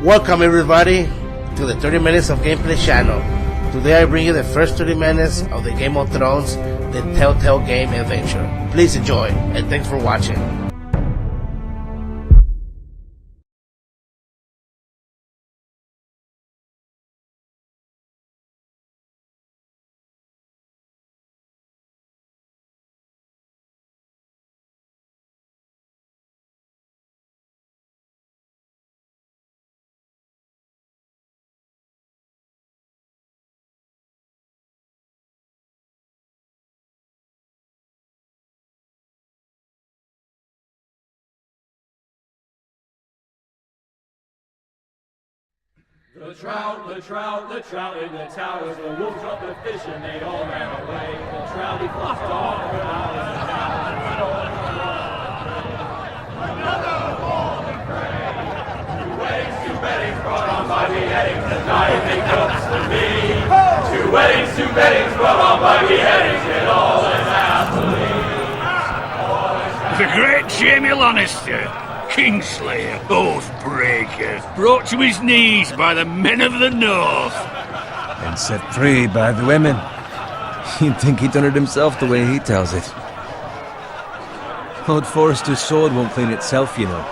Welcome everybody to the 30 Minutes of Gameplay channel. Today I bring you the first 30 minutes of the Game of Thrones, the Telltale game adventure. Please enjoy, and thanks for watching. The trout in the towers, the wolf dropped the fish and they all ran away. The trout he flopped off when I was in town. Another haul of prey. 2 weddings, 2 beddings brought on by beheadings, and dying make cups to me. 2 weddings, 2 beddings brought on by beheadings, and all is happily. The great Jamie Lannister, Kingslayer, Oathbreaker, brought to his knees by the men of the North. And set free by the women. You'd think he'd done it himself the way he tells it. Old Forrester's sword won't clean itself, you know.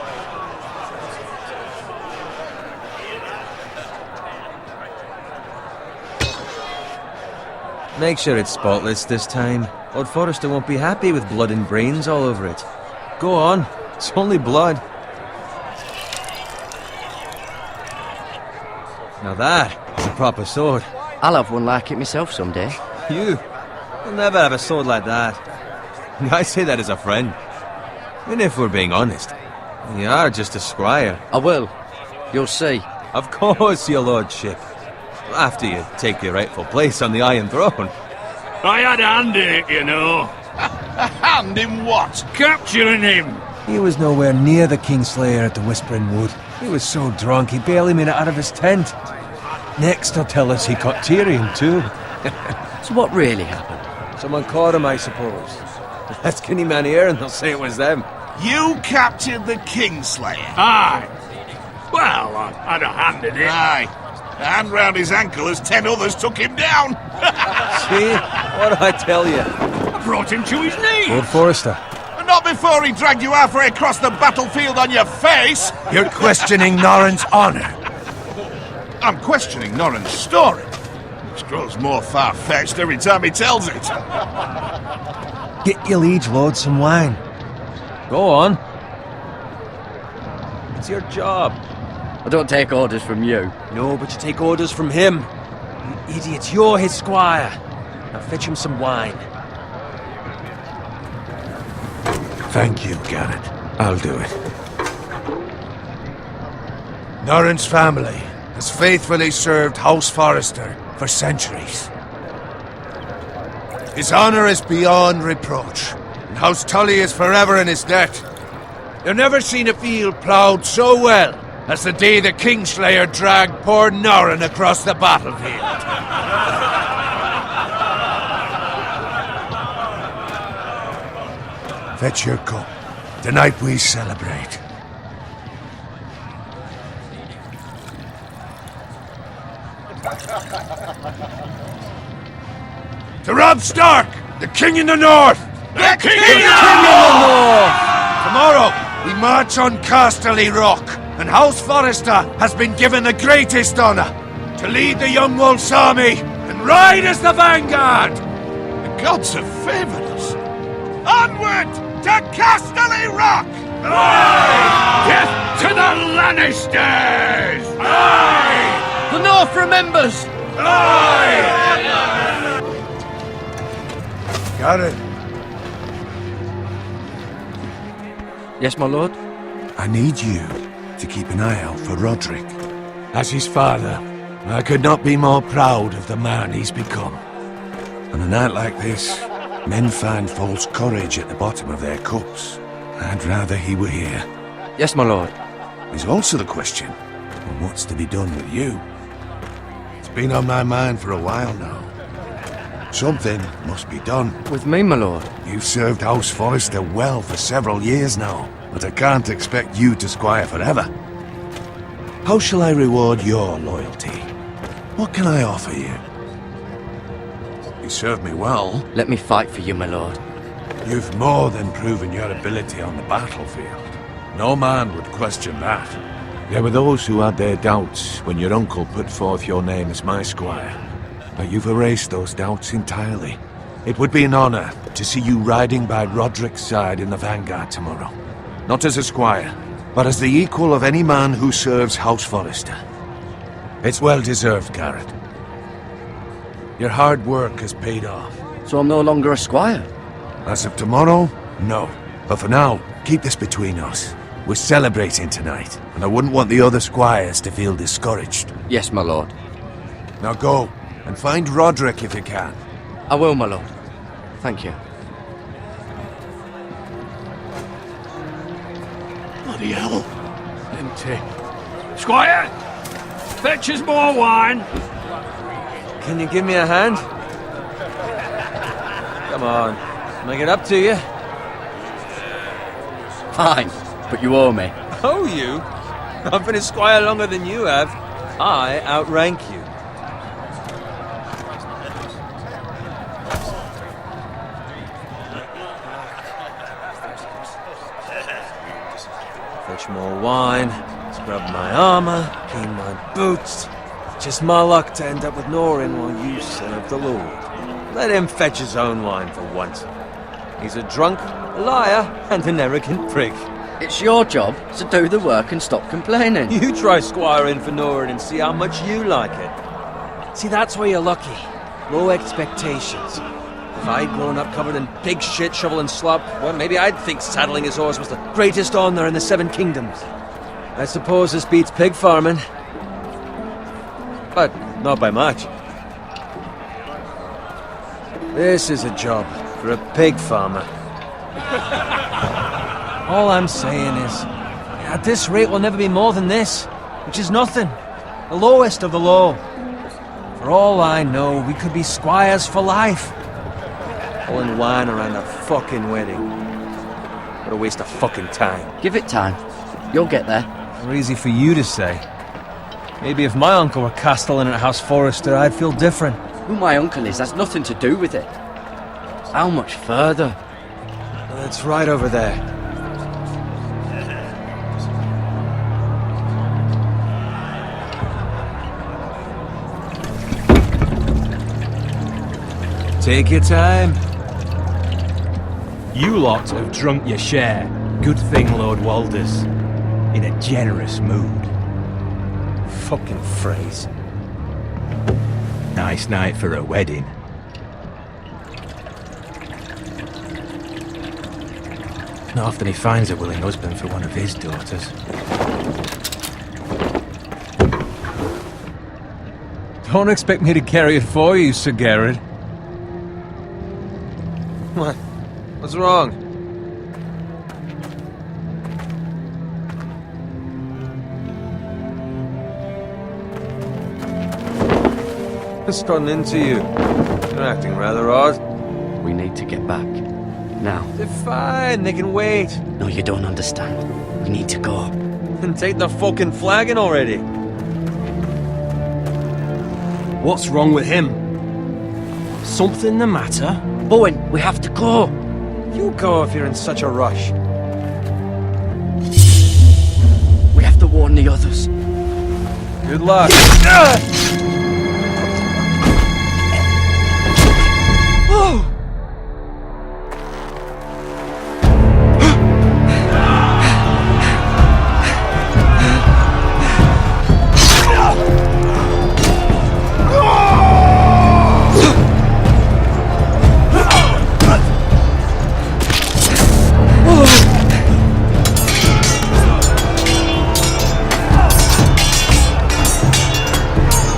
Make sure it's spotless this time. Old Forrester won't be happy with blood and brains all over it. Go on, it's only blood. Now that's a proper sword. I'll have one like it myself someday. You'll never have a sword like that. I say that as a friend. And if we're being honest, you are just a squire. I will. You'll see. Of course, your lordship. After you take your rightful place on the Iron Throne. I had a hand in it, you know. A hand in what? Capturing him. He was nowhere near the Kingslayer at the Whispering Wood. He was so drunk he barely made it out of his tent. Next he'll tell us he caught Tyrion too. So what really happened? Someone caught him, I suppose. Ask any man here and they'll say it was them. You captured the Kingslayer? Aye. Well, I had a hand in it. Aye. A hand round his ankle as 10 others took him down. See? What did I tell you? I brought him to his knees. Old Forrester. Not before he dragged you halfway across the battlefield on your face. You're questioning Norrin's honor. I'm questioning Norrin's story, which grows more far-fetched every time he tells it. Get your liege lord some wine. Go on. It's your job. I don't take orders from you. No, but you take orders from him. You idiot, you're his squire. Now fetch him some wine. Thank you, Garrett. I'll do it. Norrin's family has faithfully served House Forrester for centuries. His honor is beyond reproach, and House Tully is forever in his debt. They've never seen a field ploughed so well as the day the Kingslayer dragged poor Norrin across the battlefield. Fetch your cup. Tonight we celebrate. To Robb Stark, the King in the North! The King in the North! Tomorrow, we march on Casterly Rock, and House Forrester has been given the greatest honor to lead the Young Wolf's army and ride as the vanguard! The gods have favored us. Onward to Casterly Rock! Aye! Death to the Lannisters! Aye! The North remembers! Aye! Garrett, Yes, my lord? I need you to keep an eye out for Roderick. As his father, I could not be more proud of the man he's become. On a night like this, men find false courage at the bottom of their cups. I'd rather he were here. Yes, my lord. There's also the question of what's to be done with you. It's been on my mind for a while now. Something must be done. With me, my lord? You've served House Forrester well for several years now, but I can't expect you to squire forever. How shall I reward your loyalty? What can I offer you? You served me well. Let me fight for you, my lord. You've more than proven your ability on the battlefield. No man would question that. There were those who had their doubts when your uncle put forth your name as my squire. But you've erased those doubts entirely. It would be an honor to see you riding by Roderick's side in the vanguard tomorrow. Not as a squire, but as the equal of any man who serves House Forrester. It's well deserved, Garrett. Your hard work has paid off. So I'm no longer a squire? As of tomorrow, no. But for now, keep this between us. We're celebrating tonight, and I wouldn't want the other squires to feel discouraged. Yes, my lord. Now go, and find Roderick if you can. I will, my lord. Thank you. Bloody hell. Empty. Squire! Fetch us more wine! Can you give me a hand? Come on, make it up to you. Fine, but you owe me. Oh, you? I've been a squire longer than you have. I outrank you. Fetch more wine, scrub my armor, clean my boots. Just my luck to end up with Norin while you serve the Lord. Let him fetch his own wine for once. He's a drunk, a liar, and an arrogant prick. It's your job to do the work and stop complaining. You try squiring for Norin and see how much you like it. See, that's where you're lucky. Low expectations. If I'd grown up covered in pig shit, shovel and slop, well, maybe I'd think saddling his horse was the greatest honor in the Seven Kingdoms. I suppose this beats pig farming. But not by much. This is a job for a pig farmer. All I'm saying is, at this rate we'll never be more than this, which is nothing. The lowest of the low. For all I know, we could be squires for life. Pulling wine around a fucking wedding. What a waste of fucking time. Give it time. You'll get there. More easy for you to say. Maybe if my uncle were castellan at House Forrester, I'd feel different. Who my uncle is has nothing to do with it. How much further? It's right over there. Take your time. You lot have drunk your share. Good thing Lord Walder's in a generous mood. Fucking phrase. Nice night for a wedding. Not often he finds a willing husband for one of his daughters. Don't expect me to carry it for you, Sir Garrett. What? What's wrong? Just gotten into you. You're acting rather odd. We need to get back. Now. They're fine, they can wait. No, you don't understand. We need to go. Then take the fucking flagon already. What's wrong with him? Something the matter? Bowen, we have to go. You go if you're in such a rush. We have to warn the others. Good luck. Oh!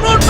Run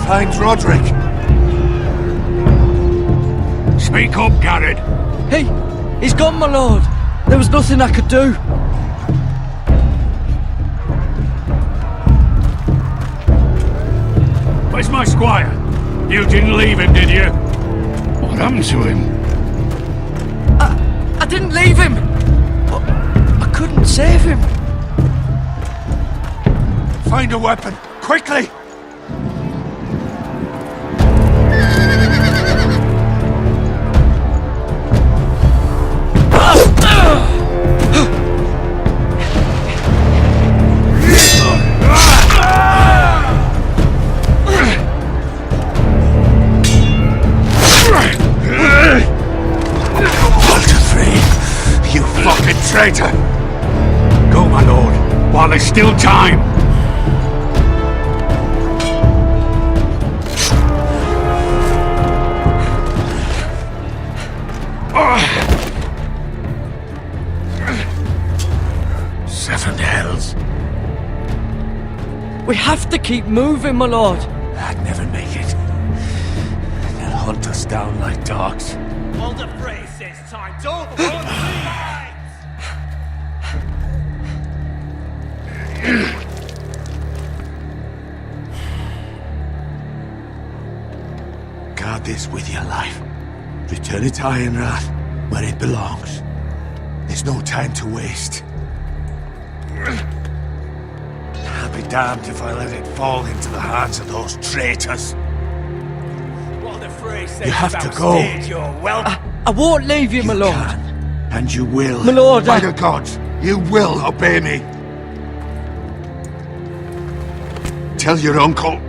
find Roderick. Speak up, Garrett. He's gone, my lord. There was nothing I could do. Where's my squire? You didn't leave him, did you? What happened to him? I didn't leave him. But I couldn't save him. Find a weapon, quickly! You fucking traitor! Go, my lord, while there's still time. Seven hells. We have to keep moving, my lord. I'd never make it. They'll hunt us down like dogs. Walder Frey says time. Don't run Guard this with your life. Return it to Ironrath, where it belongs. There's no time to waste. I'll be damned if I let it fall into the hands of those traitors. Walder Frey says You have to go. You're welcome. I won't leave you, my lord. Can, and you will. My lord, By the gods, you will obey me. Tell your uncle.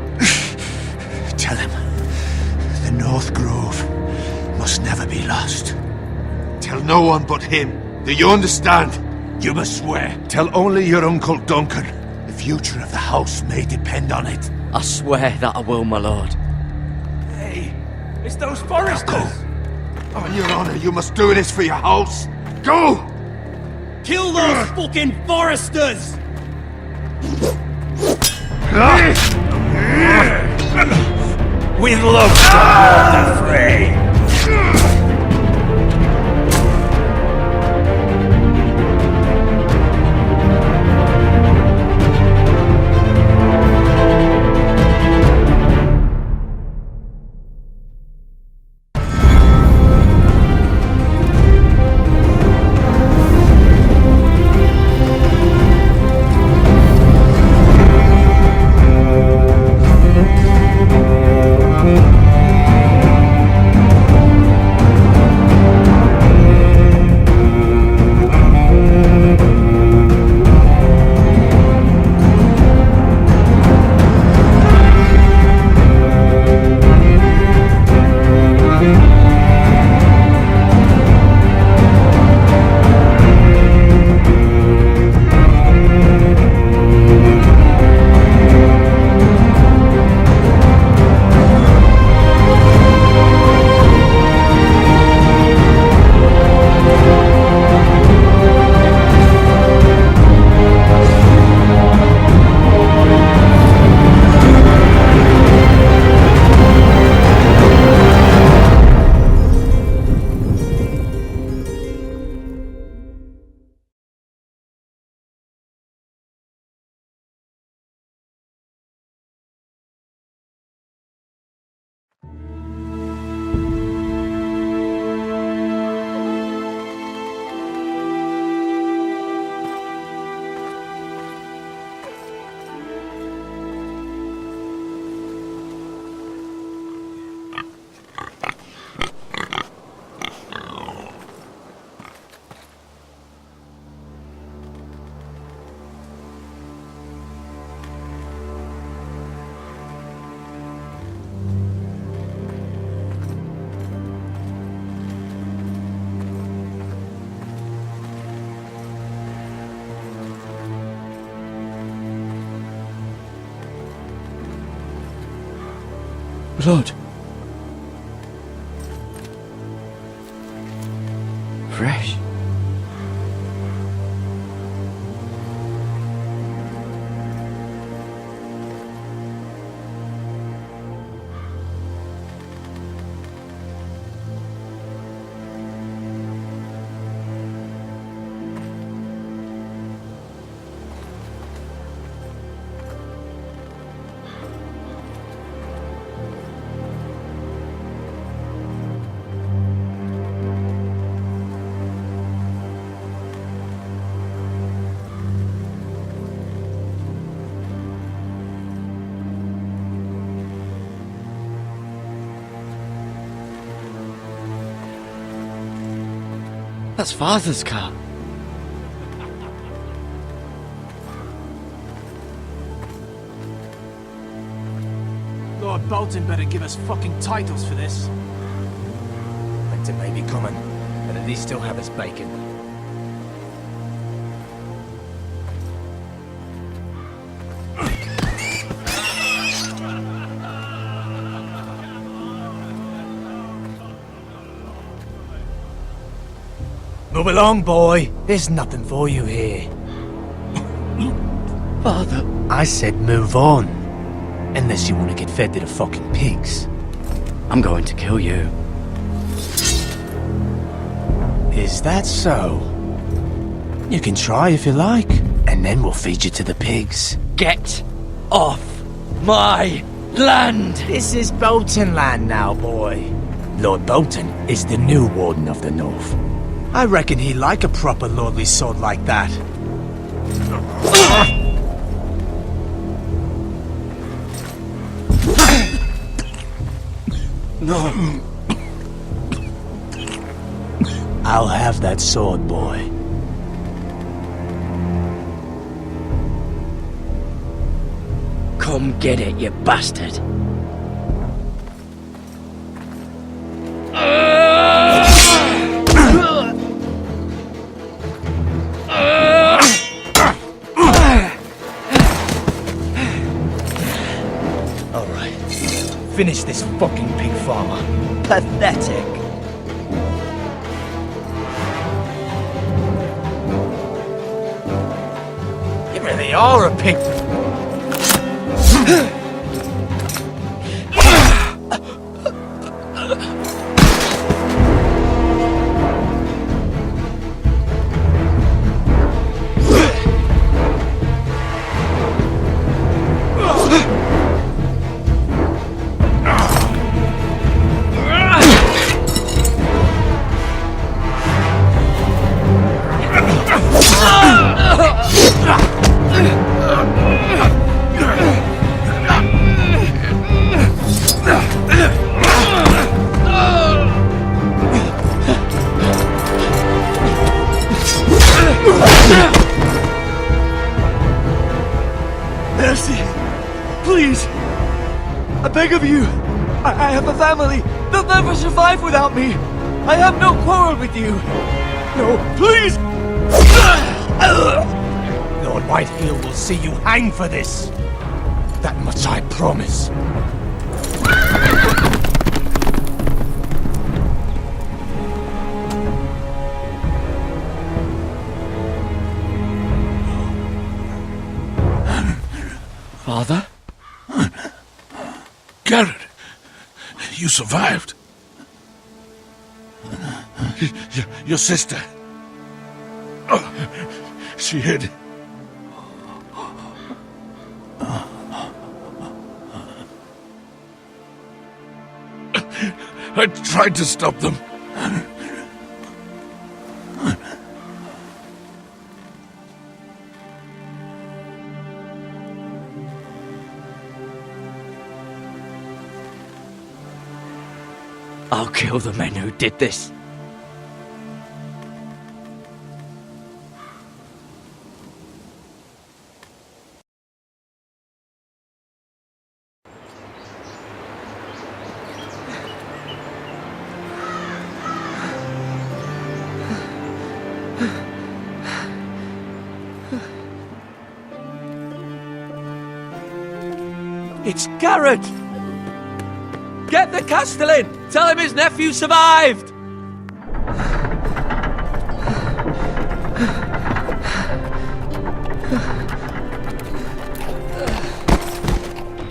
Tell him. The North Grove must never be lost. Tell no one but him. Do you understand? You must swear. Tell only your Uncle Duncan. The future of the house may depend on it. I swear that I will, my lord. Hey, it's those Forresters. On your honor, you must do this for your house. Go! Kill those fucking Forresters! With love, Walder Frey. Blood. Fresh. That's Father's car. Lord Bolton better give us fucking titles for this. Winter may be coming, but at least still have his bacon. Move along, boy. There's nothing for you here. Father. I said move on. Unless you want to get fed to the fucking pigs. I'm going to kill you. Is that so? You can try if you like, and then we'll feed you to the pigs. Get off my land! This is Bolton land now, boy. Lord Bolton is the new Warden of the North. I reckon he'd like a proper lordly sword like that. No. I'll have that sword, boy. Come get it, you bastard. Alright. Finish this fucking pig farmer. Pathetic. You really are a pig. Mercy! Please! I beg of you! I have a family! They'll never survive without me! I have no quarrel with you! No, please! Lord Whitehill will see you hang for this. That much I promise. Father? Garrett, you survived. Your sister. Oh, she hid. I tried to stop them. I'll kill the men who did this. It's Garrett! Get the Castellan! Tell him his nephew survived!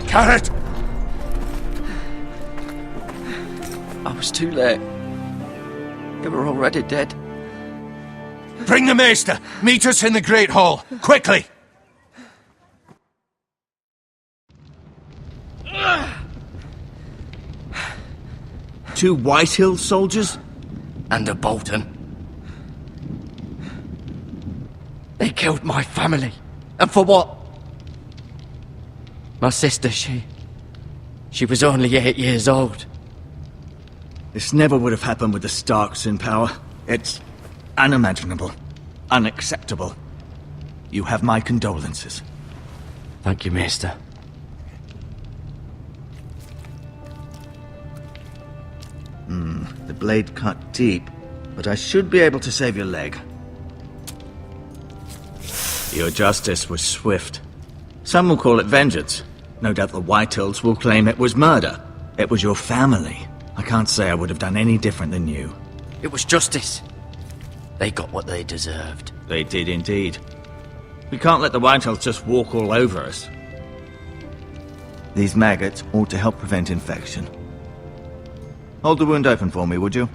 Garrett! I was too late. They were already dead. Bring the maester! Meet us in the Great Hall! Quickly! Two Whitehill soldiers? And a Bolton. They killed my family. And for what? My sister, she was only 8 years old. This never would have happened with the Starks in power. It's... unimaginable. Unacceptable. You have my condolences. Thank you, Maester. The blade cut deep, but I should be able to save your leg. Your justice was swift. Some will call it vengeance. No doubt the Whitehills will claim it was murder. It was your family. I can't say I would have done any different than you. It was justice. They got what they deserved. They did indeed. We can't let the Whitehills just walk all over us. These maggots ought to help prevent infection. Hold the wound open for me, would you?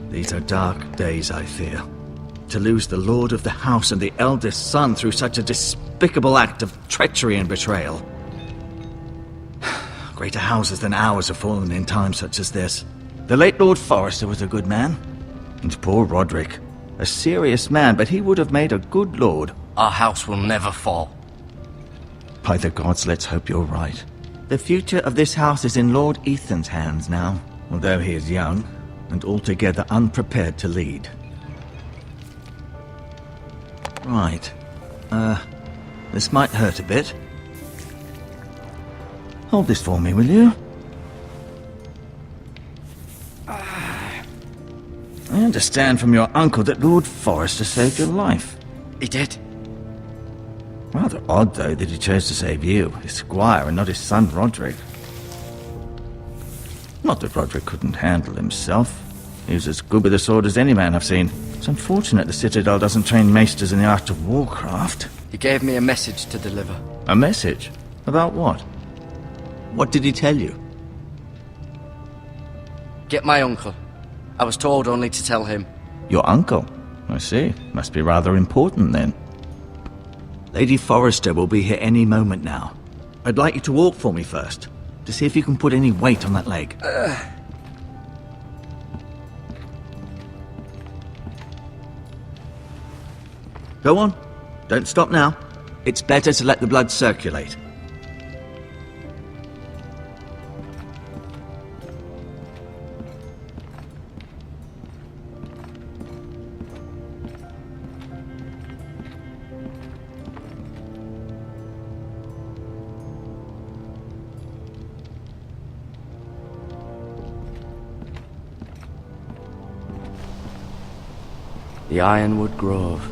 These are dark days, I fear. To lose the Lord of the House and the eldest son through such a despicable act of treachery and betrayal. Greater houses than ours have fallen in times such as this. The late Lord Forrester was a good man. And poor Roderick. A serious man, but he would have made a good lord. Our house will never fall. By the gods, let's hope you're right. The future of this house is in Lord Ethan's hands now, although he is young and altogether unprepared to lead. Right. This might hurt a bit. Hold this for me, will you? I understand from your uncle that Lord Forrester saved your life. He did. Rather odd, though, that he chose to save you, his squire, and not his son Roderick. Not that Roderick couldn't handle himself. He was as good with a sword as any man I've seen. It's unfortunate the Citadel doesn't train maesters in the art of warcraft. He gave me a message to deliver. A message? About what? What did he tell you? Get my uncle. I was told only to tell him. Your uncle? I see. Must be rather important, then. Lady Forrester will be here any moment now. I'd like you to walk for me first, to see if you can put any weight on that leg. Go on. Don't stop now. It's better to let the blood circulate. The Ironwood Grove.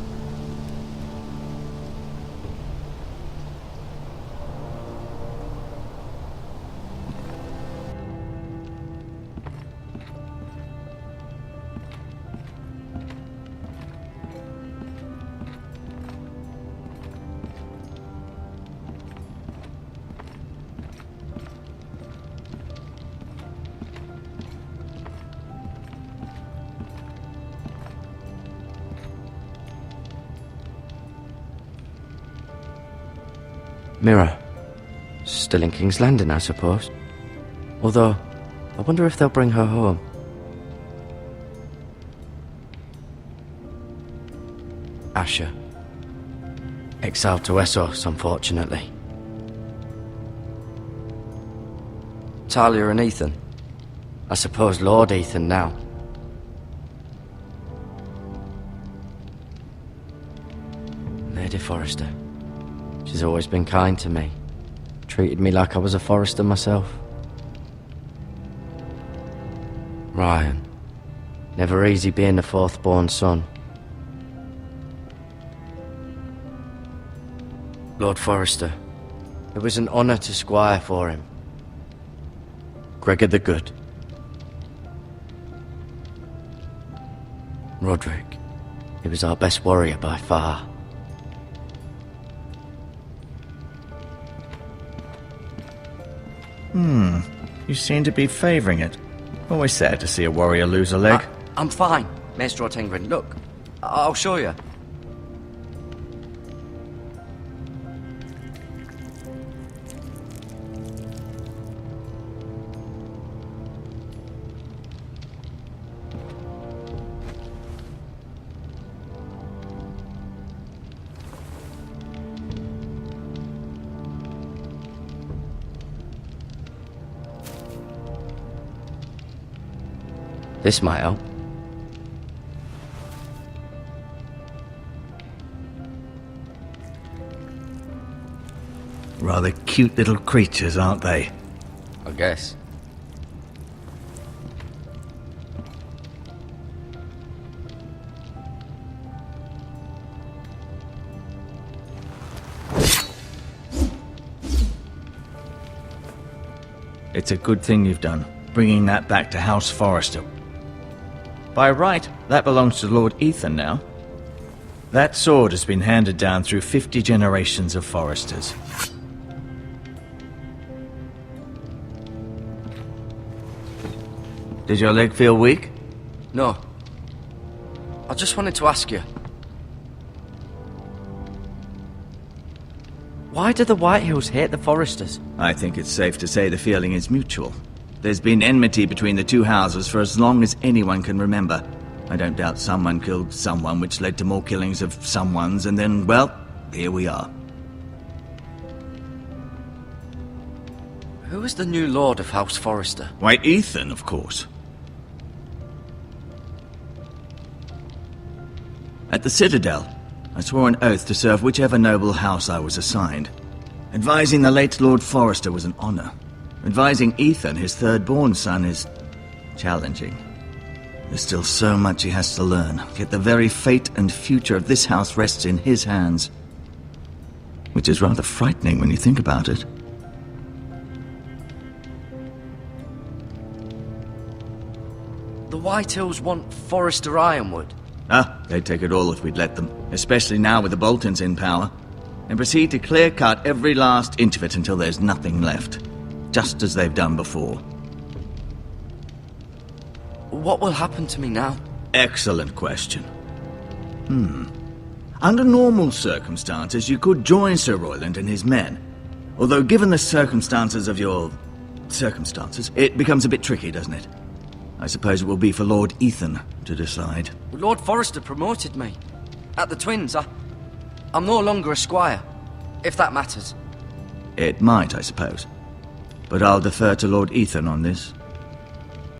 Mirror. Still in King's Landing, I suppose. Although, I wonder if they'll bring her home. Asher. Exiled to Westeros, unfortunately. Talia and Ethan. I suppose Lord Ethan now. Lady Forrester. She's always been kind to me. Treated me like I was a Forrester myself. Ryan. Never easy being the fourth-born son. Lord Forrester. It was an honour to squire for him. Gregor the Good. Roderick. He was our best warrior by far. You seem to be favouring it. Always sad to see a warrior lose a leg. I'm fine, Maester Ortengrin. Look, I'll show you. This might help. Rather cute little creatures, aren't they? I guess. It's a good thing you've done, bringing that back to House Forrester. By right, that belongs to Lord Ethan now. That sword has been handed down through 50 generations of Forresters. Did your leg feel weak? No. I just wanted to ask you. Why do the Whitehills hate the Forresters? I think it's safe to say the feeling is mutual. There's been enmity between the two houses for as long as anyone can remember. I don't doubt someone killed someone, which led to more killings of someones, and then, well, here we are. Who is the new Lord of House Forrester? Why, Ethan, of course. At the Citadel, I swore an oath to serve whichever noble house I was assigned. Advising the late Lord Forrester was an honor. Advising Ethan, his third-born son, is challenging. There's still so much he has to learn, yet the very fate and future of this house rests in his hands. Which is rather frightening when you think about it. The Whitehills want Forrester Ironwood. They'd take it all if we'd let them, especially now with the Boltons in power, and proceed to clear-cut every last inch of it until there's nothing left, just as they've done before. What will happen to me now? Excellent question. Under normal circumstances, you could join Sir Royland and his men. Although given the circumstances of your circumstances, it becomes a bit tricky, doesn't it? I suppose it will be for Lord Ethan to decide. Lord Forrester promoted me. At the Twins, I'm no longer a squire, if that matters. It might, I suppose. But I'll defer to Lord Ethan on this.